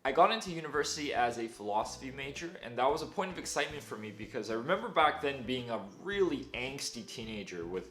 I got into university as a philosophy major, and that was a point of excitement for me because I remember back then being a really angsty teenager with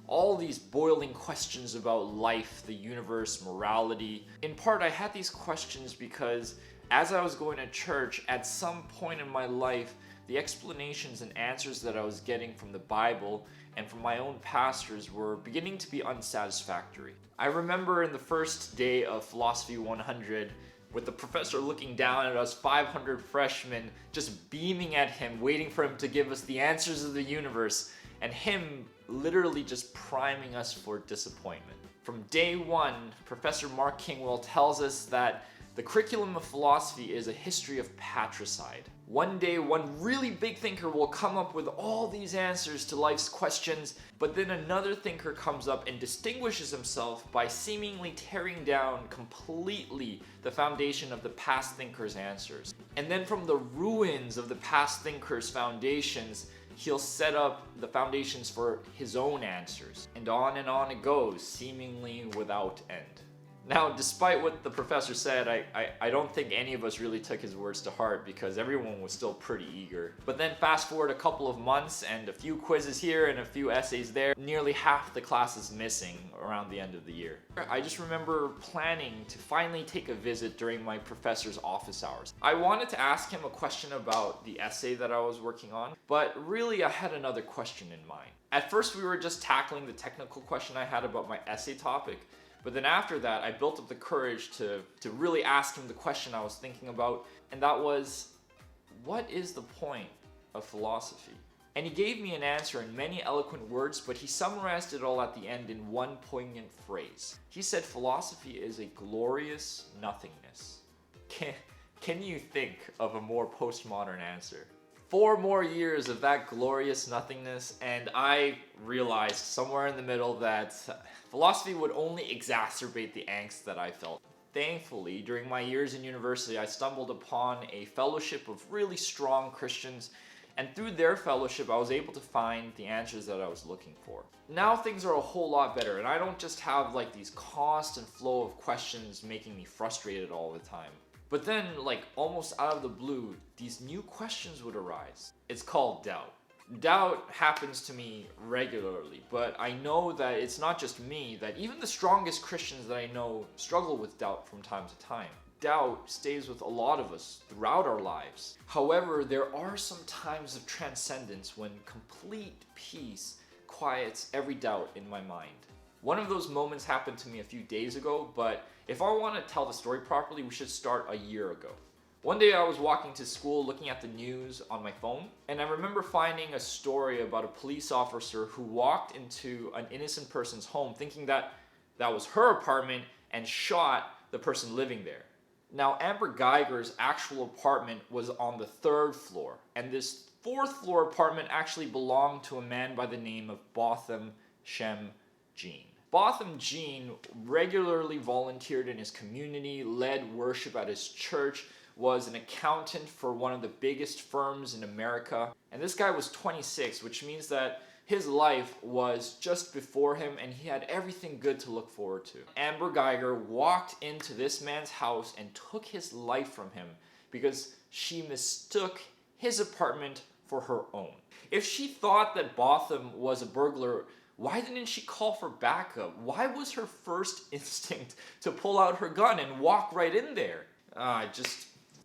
all these boiling questions about life, the universe, morality. In part, I had these questions because as I was going to church, at some point in my life, the explanations and answers that I was getting from the Bible and from my own pastors were beginning to be unsatisfactory. I remember in the first day of Philosophy 100, with the professor looking down at us 500 freshmen, just beaming at him, waiting for him to give us the answers of the universe, and him literally just priming us for disappointment. From day one, Professor Mark Kingwell tells us that the curriculum of philosophy is a history of patricide. One day, one really big thinker will come up with all these answers to life's questions, but then another thinker comes up and distinguishes himself by seemingly tearing down completely the foundation of the past thinker's answers. And then from the ruins of the past thinker's foundations, he'll set up the foundations for his own answers. And on it goes, seemingly without end. Now, despite what the professor said, I don't think any of us really took his words to heart because everyone was still pretty eager. But then fast forward a couple of months and a few quizzes here and a few essays there, nearly half the class is missing around the end of the year. I just remember planning to finally take a visit during my professor's office hours. I wanted to ask him a question about the essay that I was working on, but really I had another question in mind. At first we were just tackling the technical question I had about my essay topic, but then after that, I built up the courage to really ask him the question I was thinking about, and that was, what is the point of philosophy? And he gave me an answer in many eloquent words, but he summarized it all at the end in one poignant phrase. He said philosophy is a glorious nothingness. Can you think of a more postmodern answer? 4 more years of that glorious nothingness, and I realized somewhere in the middle that philosophy would only exacerbate the angst that I felt. Thankfully, during my years in university, I stumbled upon a fellowship of really strong Christians, and through their fellowship, I was able to find the answers that I was looking for. Now things are a whole lot better, and I don't just have like these constant flow of questions making me frustrated all the time. But then, like almost out of the blue, these new questions would arise. It's called doubt. Doubt happens to me regularly, but I know that it's not just me, that even the strongest Christians that I know struggle with doubt from time to time. Doubt stays with a lot of us throughout our lives. However, there are some times of transcendence when complete peace quiets every doubt in my mind. One of those moments happened to me a few days ago, but if I want to tell the story properly, we should start a year ago. One day I was walking to school looking at the news on my phone, and I remember finding a story about a police officer who walked into an innocent person's home thinking that that was her apartment and shot the person living there. Now, Amber Geiger's actual apartment was on the 3rd floor, and this 4th floor apartment actually belonged to a man by the name of Botham Jean. Botham Jean regularly volunteered in his community, led worship at his church, was an accountant for one of the biggest firms in America. And this guy was 26, which means that his life was just before him and he had everything good to look forward to. Amber Geiger walked into this man's house and took his life from him because she mistook his apartment for her own. If she thought that Botham was a burglar, why didn't she call for backup? Why was her first instinct to pull out her gun and walk right in there?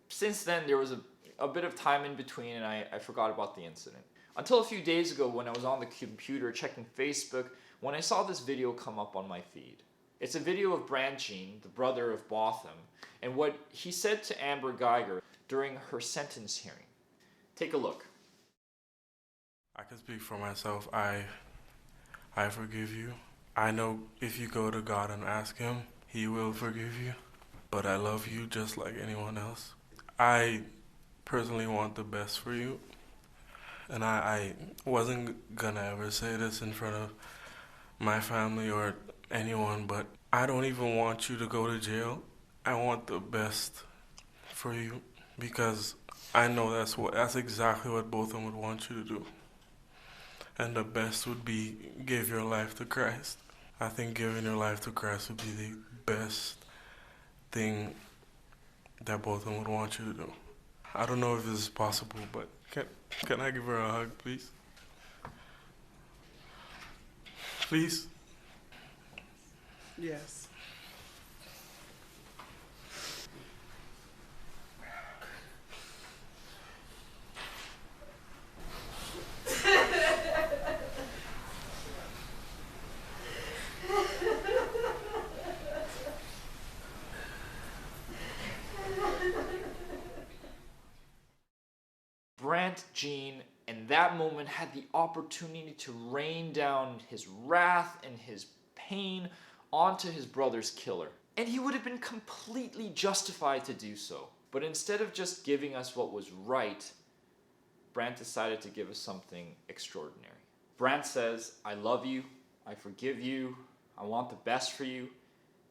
Since then, there was a bit of time in between and I forgot about the incident. Until a few days ago when I was on the computer checking Facebook, when I saw this video come up on my feed. It's a video of Jean, the brother of Botham, and what he said to Amber Geiger during her sentence hearing. Take a look. I can speak for myself. I forgive you. I know if you go to God and ask Him, He will forgive you. But I love you just like anyone else. I personally want the best for you. And I wasn't gonna ever say this in front of my family or anyone, but I don't even want you to go to jail. I want the best for you because I know that's exactly what both of them would want you to do. And the best would be give your life to Christ. I think giving your life to Christ would be the best thing that Botham would want you to do. I don't know if this is possible, but can I give her a hug, please? Please? Yes. Jean in that moment had the opportunity to rain down his wrath and his pain onto his brother's killer. And he would have been completely justified to do so. But instead of just giving us what was right, Brant decided to give us something extraordinary. Brant says, I love you, I forgive you, I want the best for you,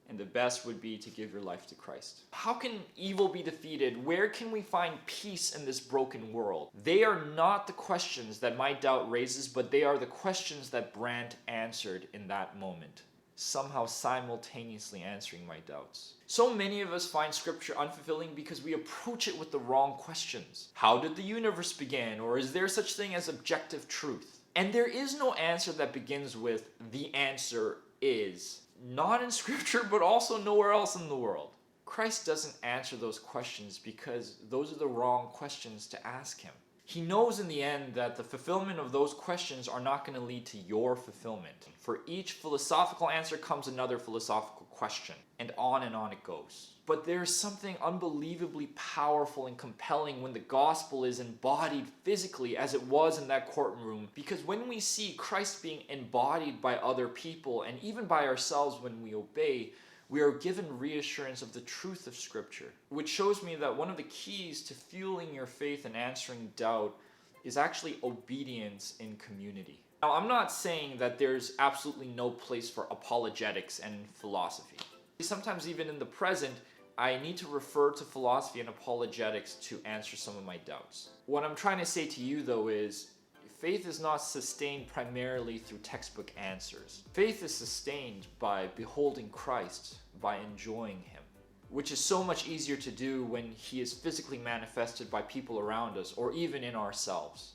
and the best would be to give your life to Christ. How can evil be defeated? Where can we find peace in this broken world? They are not the questions that my doubt raises, but they are the questions that Brant answered in that moment, somehow simultaneously answering my doubts. So many of us find scripture unfulfilling because we approach it with the wrong questions. How did the universe begin? Or is there such thing as objective truth? And there is no answer that begins with the answer is. Not in scripture, but also nowhere else in the world. Christ doesn't answer those questions because those are the wrong questions to ask him. He knows in the end that the fulfillment of those questions are not going to lead to your fulfillment. For each philosophical answer comes another philosophical question, and on it goes. But there's something unbelievably powerful and compelling when the gospel is embodied physically as it was in that courtroom, because when we see Christ being embodied by other people and even by ourselves when we obey, we are given reassurance of the truth of Scripture, which shows me that one of the keys to fueling your faith and answering doubt is actually obedience in community. Now, I'm not saying that there's absolutely no place for apologetics and philosophy. Sometimes even in the present, I need to refer to philosophy and apologetics to answer some of my doubts. What I'm trying to say to you, though, is faith is not sustained primarily through textbook answers. Faith is sustained by beholding Christ, by enjoying him, which is so much easier to do when he is physically manifested by people around us or even in ourselves.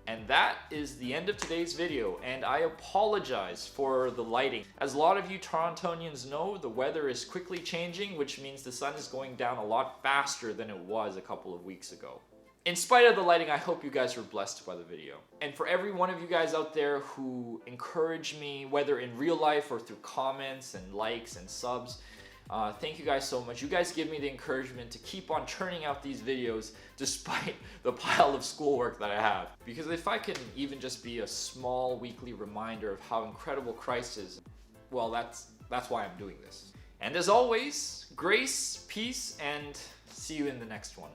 And that is the end of today's video, and I apologize for the lighting. As a lot of you Torontonians know, the weather is quickly changing, which means the sun is going down a lot faster than it was a couple of weeks ago. In spite of the lighting, I hope you guys were blessed by the video. And for every one of you guys out there who encourage me, whether in real life or through comments and likes and subs, thank you guys so much. You guys give me the encouragement to keep on churning out these videos despite the pile of schoolwork that I have. Because if I can even just be a small weekly reminder of how incredible Christ is, well, that's why I'm doing this. And as always, grace, peace, and see you in the next one.